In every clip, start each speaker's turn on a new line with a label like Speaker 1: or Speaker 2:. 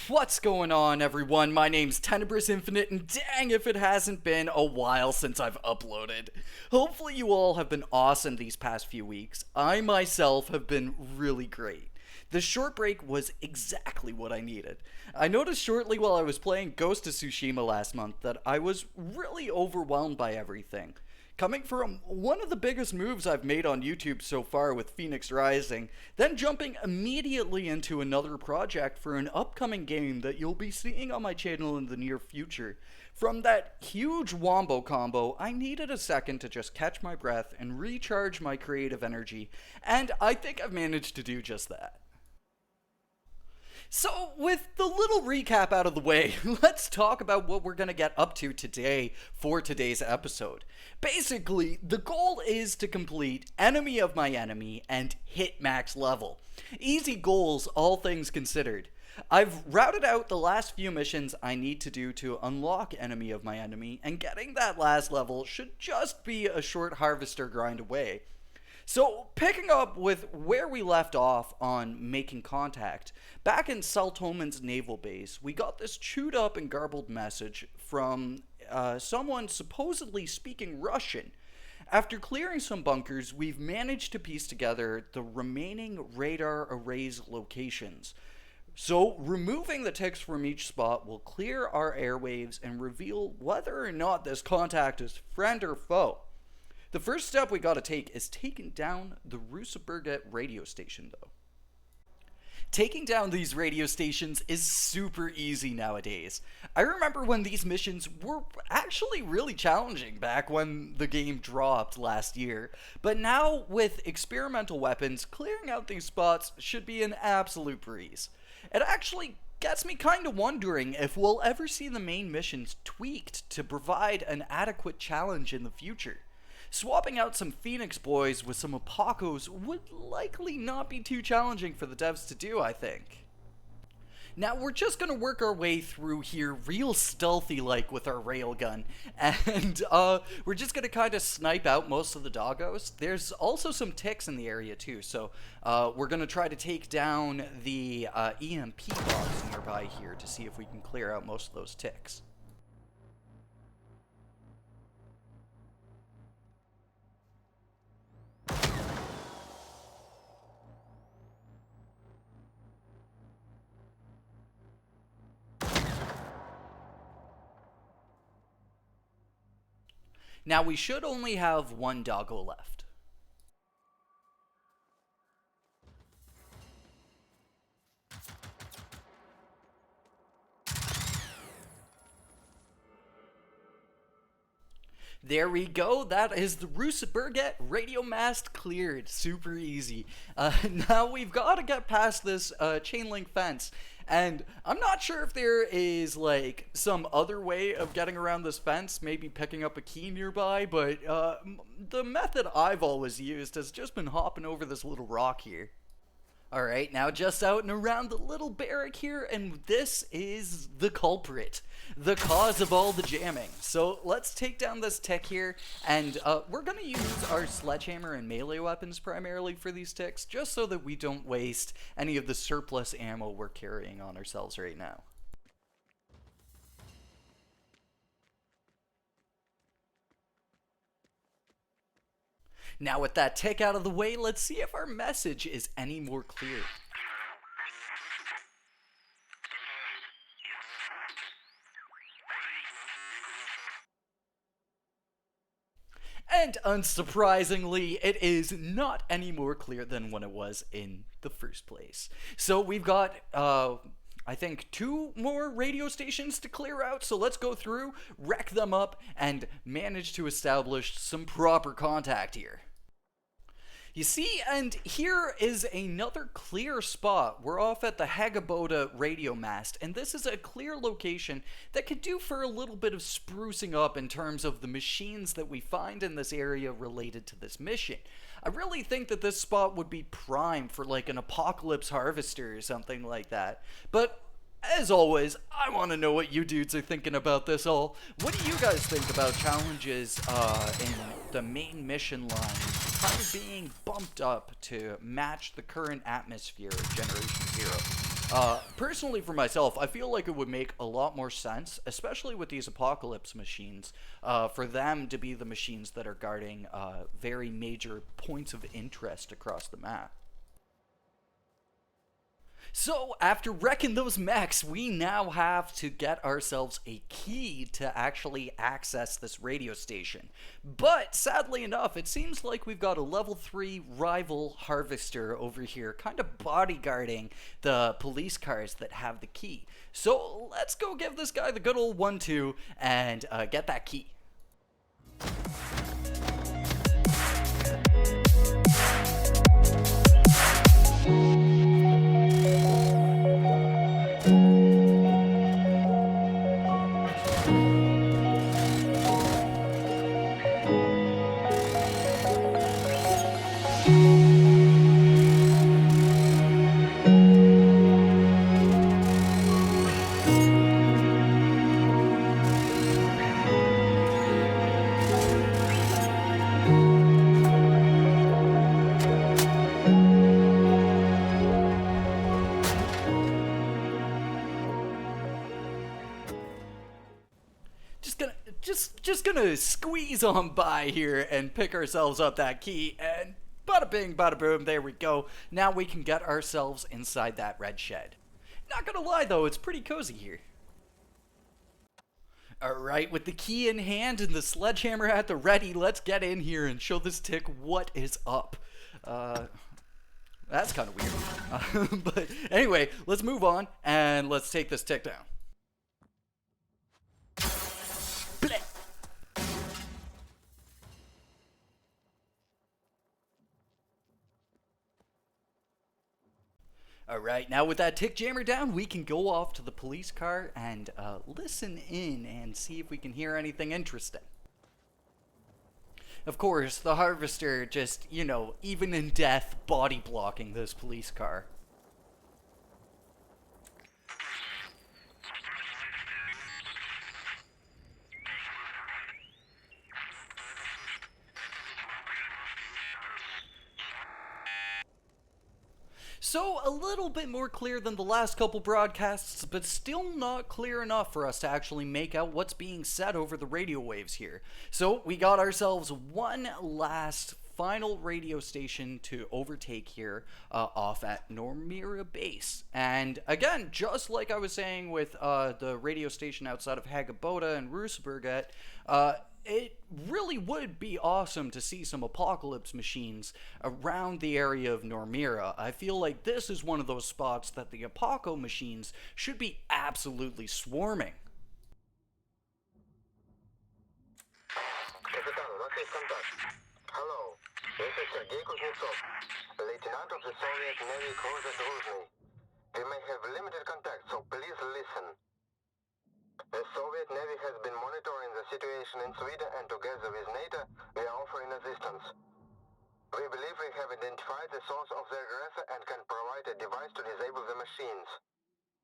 Speaker 1: What's going on, everyone? My name's Tenebris Infinite, and dang if it hasn't been a while since I've uploaded. Hopefully you all have been awesome these past few weeks. I myself have been really great. The short break was exactly what I needed. I noticed shortly while I was playing Ghost of Tsushima last month that I was really overwhelmed by everything. Coming from one of the biggest moves I've made on YouTube so far with Phoenix Rising, then jumping immediately into another project for an upcoming game that you'll be seeing on my channel in the near future. From that huge wombo combo, I needed a second to just catch my breath and recharge my creative energy, and I think I've managed to do just that. So, with the little recap out of the way, let's talk about what we're going to get up to today for today's episode. Basically, the goal is to complete Enemy of My Enemy and hit max level. Easy goals, all things considered. I've routed out the last few missions I need to do to unlock Enemy of My Enemy, and getting that last level should just be a short harvester grind away. So, picking up with where we left off on making contact, back in Saltoman's naval base, we got this chewed up and garbled message from someone supposedly speaking Russian. After clearing some bunkers, we've managed to piece together the remaining radar array's locations. So, removing the ticks from each spot will clear our airwaves and reveal whether or not this contact is friend or foe. The first step we gotta take is taking down the Russaburget radio station, though. Taking down these radio stations is super easy nowadays. I remember when these missions were actually really challenging back when the game dropped last year, but now with experimental weapons, clearing out these spots should be an absolute breeze. It actually gets me kinda wondering if we'll ever see the main missions tweaked to provide an adequate challenge in the future. Swapping out some Phoenix boys with some Apacos would likely not be too challenging for the devs to do, I think. Now, we're just going to work our way through here real stealthy-like with our railgun, and we're just going to kind of snipe out most of the doggos. There's also some ticks in the area, too, so we're going to try to take down the EMP box nearby here to see if we can clear out most of those ticks. Now we should only have one doggo left. There we go, that is the Russaburget radio mast cleared. Super easy. Now we've got to get past this chain link fence. And I'm not sure if there is like some other way of getting around this fence, maybe picking up a key nearby, but the method I've always used has just been hopping over this little rock here. Alright, now just out and around the little barrack here, and this is the culprit, the cause of all the jamming. So let's take down this tick here, and we're going to use our sledgehammer and melee weapons primarily for these ticks, just so that we don't waste any of the surplus ammo we're carrying on ourselves right now. Now with that tick out of the way, let's see if our message is any more clear. And unsurprisingly, it is not any more clear than when it was in the first place. So we've got, I think, 2 more radio stations to clear out, so let's go through, wreck them up, and manage to establish some proper contact here. You see, and here is another clear spot. We're off at the Hagaboda radio mast, and this is a clear location that could do for a little bit of sprucing up in terms of the machines that we find in this area related to this mission. I really think that this spot would be prime for like an apocalypse harvester or something like that. But as always, I want to know what you dudes are thinking about this all. What do you guys think about challenges in the main mission line kind of being bumped up to match the current atmosphere of Generation Zero? Personally, for myself, I feel like it would make a lot more sense, especially with these apocalypse machines, for them to be the machines that are guarding very major points of interest across the map. So, after wrecking those mechs, we now have to get ourselves a key to actually access this radio station. But, sadly enough, it seems like we've got a level 3 rival harvester over here, kind of bodyguarding the police cars that have the key. So, let's go give this guy the good old 1-2 and get that key. Just gonna squeeze on by here and pick ourselves up that key, and bada bing, bada boom, there we go. Now we can get ourselves inside that red shed. Not gonna lie though, it's pretty cozy here. Alright, with the key in hand and the sledgehammer at the ready, let's get in here and show this tick what is up. That's kind of weird. But anyway, let's move on and let's take this tick down. Alright, now with that tick jammer down, we can go off to the police car and listen in and see if we can hear anything interesting. Of course, the harvester just, you know, even in death, body blocking this police car. So, a little bit more clear than the last couple broadcasts, but still not clear enough for us to actually make out what's being said over the radio waves here. So, we got ourselves one last final radio station to overtake here off at Normira Base. And again, just like I was saying with the radio station outside of Hagaboda and Rusaberget, it really would be awesome to see some apocalypse machines around the area of Normira. I feel like this is one of those spots that the Apoco machines should be absolutely swarming.
Speaker 2: Hello, this is Sergei Kuznetsov, Lieutenant of the Soviet Navy cruiser Druzhny. We may have limited contact, so please listen. The Soviet Navy has been monitoring the situation in Sweden, and together with NATO, we are offering assistance. We believe we have identified the source of the aggressor and can provide a device to disable the machines.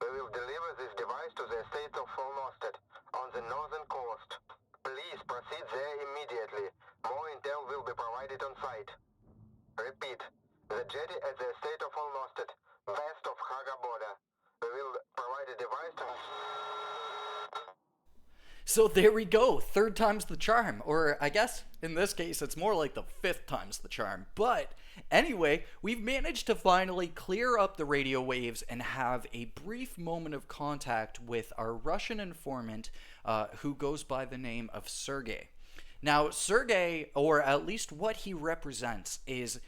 Speaker 2: We will deliver this device to the estate of Volnosted on the northern coast. Please proceed there immediately. More intel will be provided on site. Repeat, the jetty at the estate of Volnosted, west of Hagaboda. We will provide a device to...
Speaker 1: So there we go, third time's the charm, or I guess in this case it's more like the fifth time's the charm. But anyway, we've managed to finally clear up the radio waves and have a brief moment of contact with our Russian informant who goes by the name of Sergei. Now Sergei, or at least what he represents, is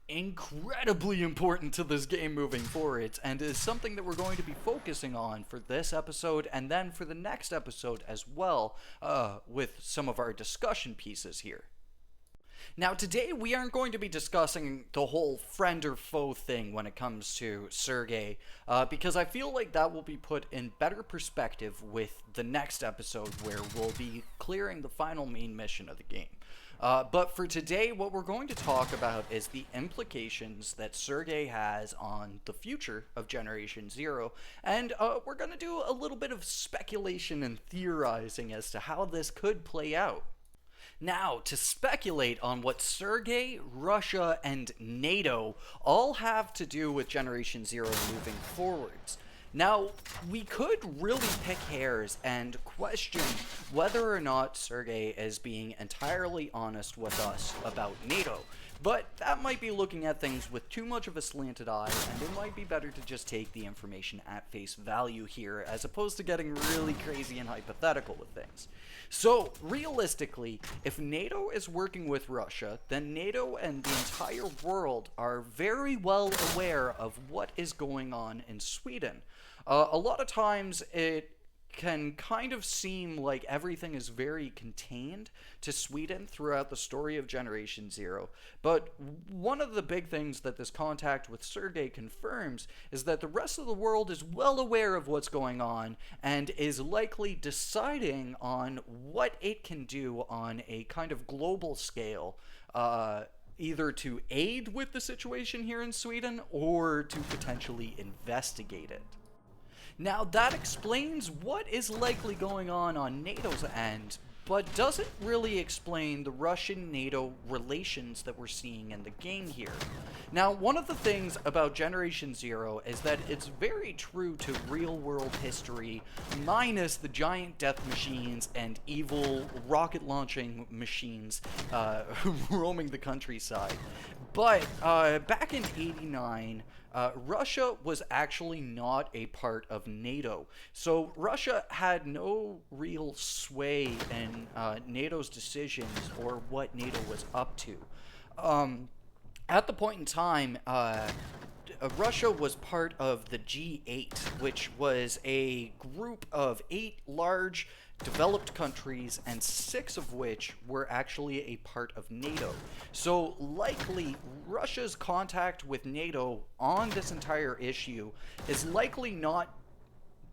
Speaker 1: incredibly important to this game moving forward, and is something that we're going to be focusing on for this episode and then for the next episode as well, with some of our discussion pieces here. Now today we aren't going to be discussing the whole friend or foe thing when it comes to Sergei, because I feel like that will be put in better perspective with the next episode, where we'll be clearing the final main mission of the game. But for today, what we're going to talk about is the implications that Sergei has on the future of Generation Zero, and we're going to do a little bit of speculation and theorizing as to how this could play out. Now, to speculate on what Sergei, Russia, and NATO all have to do with Generation Zero moving forwards, Now, we could really pick hairs and question whether or not Sergei is being entirely honest with us about NATO, but that might be looking at things with too much of a slanted eye, and it might be better to just take the information at face value here, as opposed to getting really crazy and hypothetical with things. So, realistically, if NATO is working with Russia, then NATO and the entire world are very well aware of what is going on in Sweden. A lot of times it can kind of seem like everything is very contained to Sweden throughout the story of Generation Zero, but one of the big things that this contact with Sergei confirms is that the rest of the world is well aware of what's going on and is likely deciding on what it can do on a kind of global scale, either to aid with the situation here in Sweden or to potentially investigate it. Now, that explains what is likely going on NATO's end, but doesn't really explain the Russian-NATO relations that we're seeing in the game here. Now, one of the things about Generation Zero is that it's very true to real-world history, minus the giant death machines and evil rocket-launching machines roaming the countryside. But back in '89, Russia was actually not a part of NATO. So Russia had no real sway in NATO's decisions or what NATO was up to. At the point in time, Russia was part of the G8, which was a group of 8 large developed countries, and 6 of which were actually a part of NATO. So likely Russia's contact with NATO on this entire issue is likely not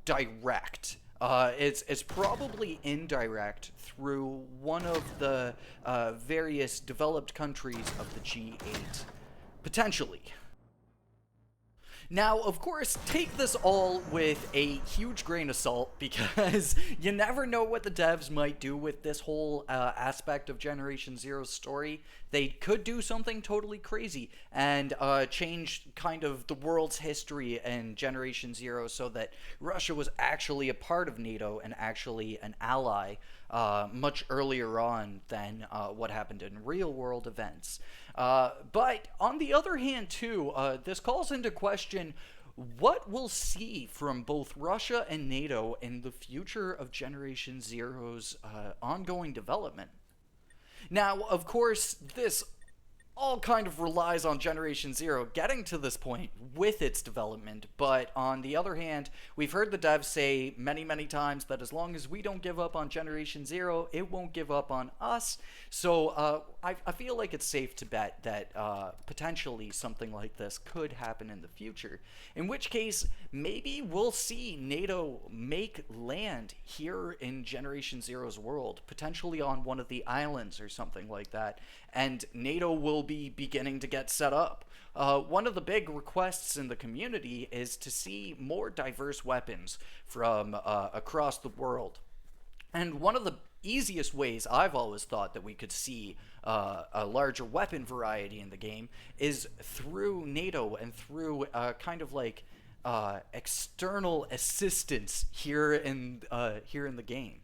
Speaker 1: direct. It's probably indirect through one of the various developed countries of the G8. Potentially. Now, of course, take this all with a huge grain of salt, because you never know what the devs might do with this whole aspect of Generation Zero's story. They could do something totally crazy and change kind of the world's history in Generation Zero so that Russia was actually a part of NATO and actually an ally much earlier on than what happened in real-world events. But on the other hand, too, this calls into question what we'll see from both Russia and NATO in the future of Generation Zero's ongoing development. Now, of course, this all kind of relies on Generation Zero getting to this point with its development, but on the other hand, we've heard the devs say many, many times that as long as we don't give up on Generation Zero, it won't give up on us. So I feel like it's safe to bet that potentially something like this could happen in the future, in which case maybe we'll see NATO make land here in Generation Zero's world, potentially on one of the islands or something like that, and NATO will be beginning to get set up. One of the big requests in the community is to see more diverse weapons from across the world. And one of the easiest ways I've always thought that we could see a larger weapon variety in the game is through NATO and through kind of like external assistance here in the game.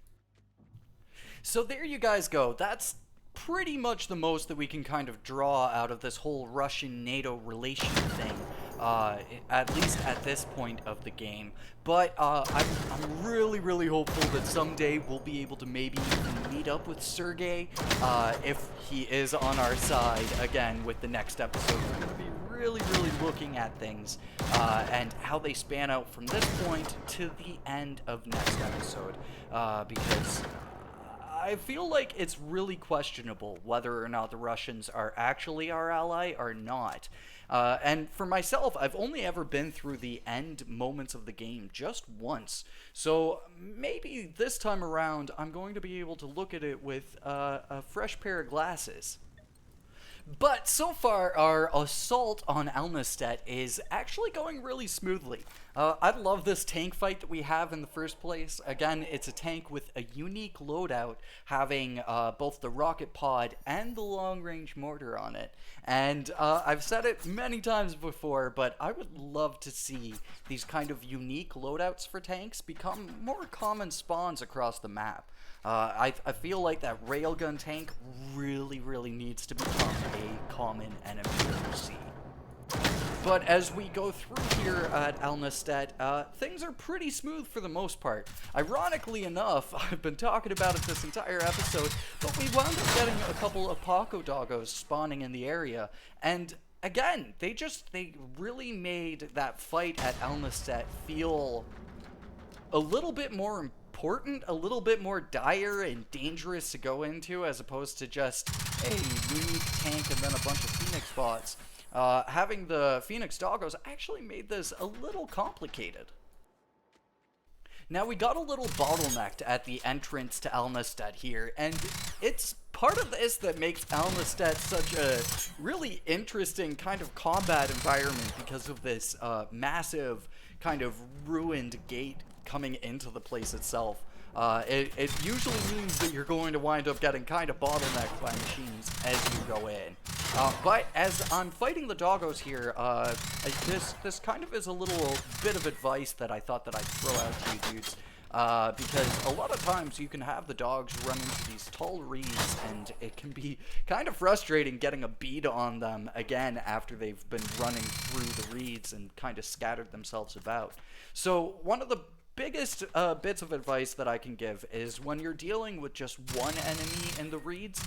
Speaker 1: So there you guys go. That's pretty much the most that we can kind of draw out of this whole Russian-NATO relation thing, at least at this point of the game. But I'm really, really hopeful that someday we'll be able to maybe even meet up with Sergei, if he is on our side again with the next episode. We're going to be really, really looking at things and how they span out from this point to the end of next episode, because I feel like it's really questionable whether or not the Russians are actually our ally or not. And for myself, I've only ever been through the end moments of the game just once. So maybe this time around, I'm going to be able to look at it with a fresh pair of glasses. But so far, our assault on Elnestedt is actually going really smoothly. I love this tank fight that we have in the first place. Again, it's a tank with a unique loadout, having both the rocket pod and the long range mortar on it. And I've said it many times before, but I would love to see these kind of unique loadouts for tanks become more common spawns across the map. I feel like that railgun tank really needs to become a common enemy to see. But as we go through here at Alnestead, things are pretty smooth for the most part. Ironically enough, I've been talking about it this entire episode, but we wound up getting a couple of Paco Doggos spawning in the area, and again, they really made that fight at Alnestead feel a little bit more important, a little bit more dire and dangerous to go into, as opposed to just a unique tank and then a bunch of Phoenix bots. Having the Phoenix Doggos actually made this a little complicated. Now, we got a little bottlenecked at the entrance to Alnestead here, and it's part of this that makes Alnestead such a really interesting kind of combat environment because of this massive kind of ruined gate coming into the place itself. It usually means that you're going to wind up getting kind of bottlenecked by machines as you go in. But as I'm fighting the doggos here, this kind of is a little bit of advice that I thought that I'd throw out to you dudes. Because a lot of times you can have the dogs run into these tall reeds, and it can be kind of frustrating getting a bead on them again after they've been running through the reeds and kind of scattered themselves about. So one of the biggest bits of advice that I can give is when you're dealing with just one enemy in the reeds,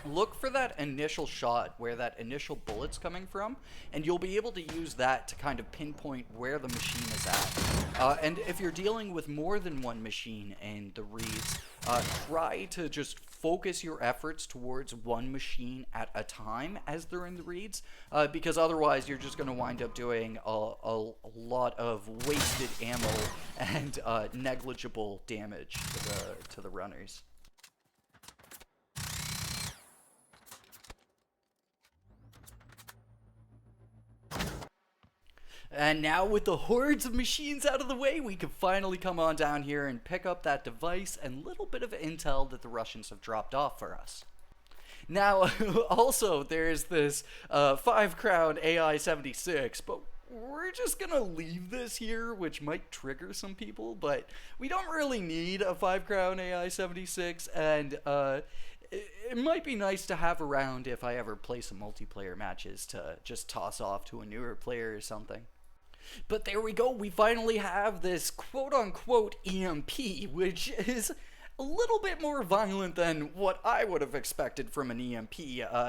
Speaker 1: look for that initial shot where that initial bullet's coming from, and you'll be able to use that to kind of pinpoint where the machine is at. And if you're dealing with more than one machine in the reeds, try to just focus your efforts towards one machine at a time as they're in the reeds, because otherwise you're just going to wind up doing a lot of wasted ammo and negligible damage to the runners. And now with the hordes of machines out of the way, we can finally come on down here and pick up that device and little bit of intel that the Russians have dropped off for us. Now, also, there's this 5-crown AI-76, but we're just gonna leave this here, which might trigger some people, but we don't really need a 5-crown AI-76, and it might be nice to have around if I ever play some multiplayer matches to just toss off to a newer player or something. But there we go, we finally have this quote-unquote EMP, which is a little bit more violent than what I would have expected from an EMP,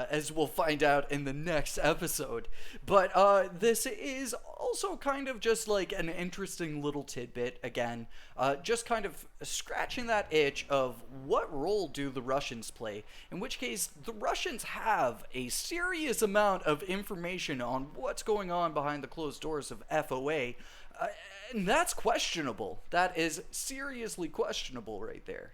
Speaker 1: as we'll find out in the next episode. But this is also kind of just like an interesting little tidbit, again, just kind of scratching that itch of what role do the Russians play, in which case the Russians have a serious amount of information on what's going on behind the closed doors of FOA, and that's questionable. That is seriously questionable right there.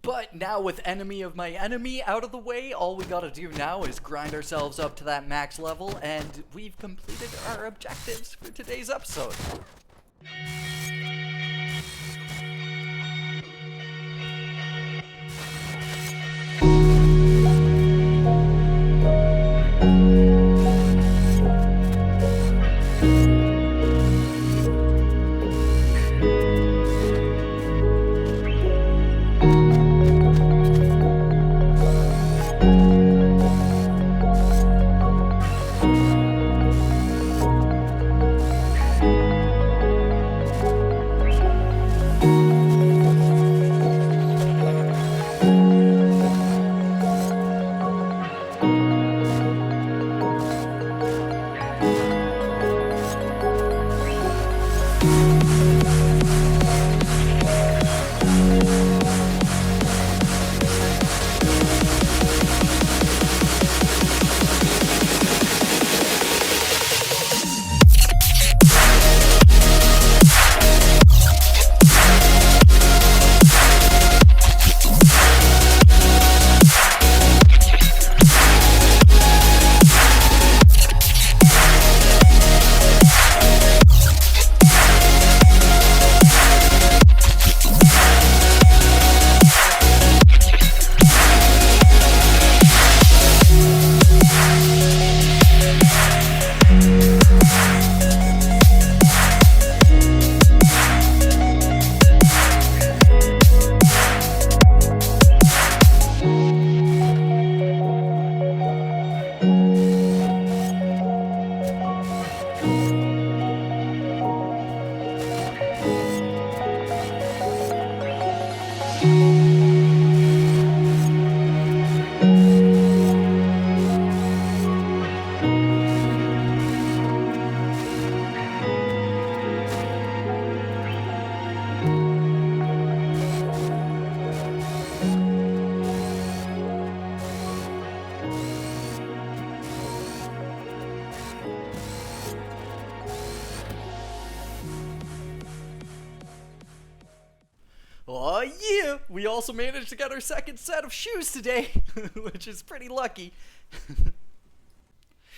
Speaker 1: But now with enemy of my enemy out of the way, all we gotta do now is grind ourselves up to that max level, and we've completed our objectives for today's episode. Oh yeah! We also managed to get our second set of shoes today, which is pretty lucky.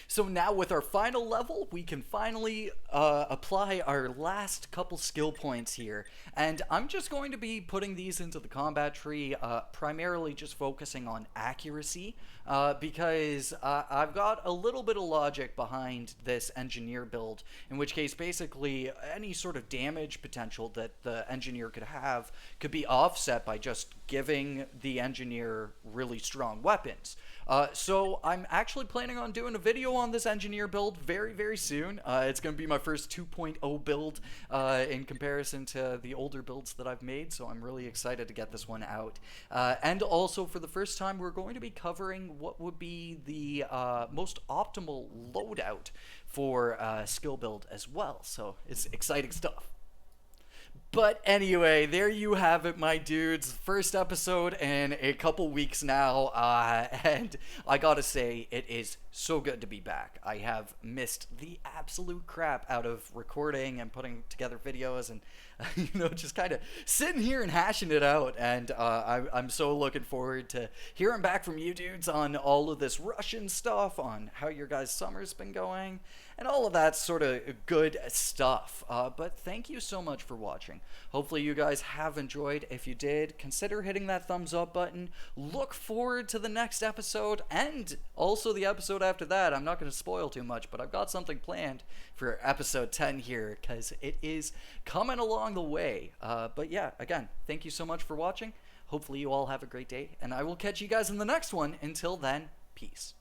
Speaker 1: So now with our final level, we can finally apply our last couple skill points here. And I'm just going to be putting these into the combat tree, primarily just focusing on accuracy, because I've got a little bit of logic behind this engineer build, in which case basically any sort of damage potential that the engineer could have could be offset by just giving the engineer really strong weapons. So I'm actually planning on doing a video on this engineer build very, very soon. It's going to be my first 2.0 build in comparison to the older builds that I've made, so I'm really excited to get this one out. And also, for the first time, we're going to be covering what would be the most optimal loadout for skill build as well, so it's exciting stuff. But anyway, there you have it, my dudes. First episode in a couple weeks now, and I gotta say, it is so good to be back. I have missed the absolute crap out of recording and putting together videos and, just kind of sitting here and hashing it out. And I'm so looking forward to hearing back from you dudes on all of this Russian stuff, on how your guys' summer's been going, and all of that sort of good stuff. But thank you so much for watching. Hopefully you guys have enjoyed. If you did, consider hitting that thumbs up button. Look forward to the next episode and also the episode after that. I'm not going to spoil too much, but I've got something planned for episode 10 here because it is coming along the way. But yeah, again, thank you so much for watching. Hopefully you all have a great day, and I will catch you guys in the next one. Until then, peace.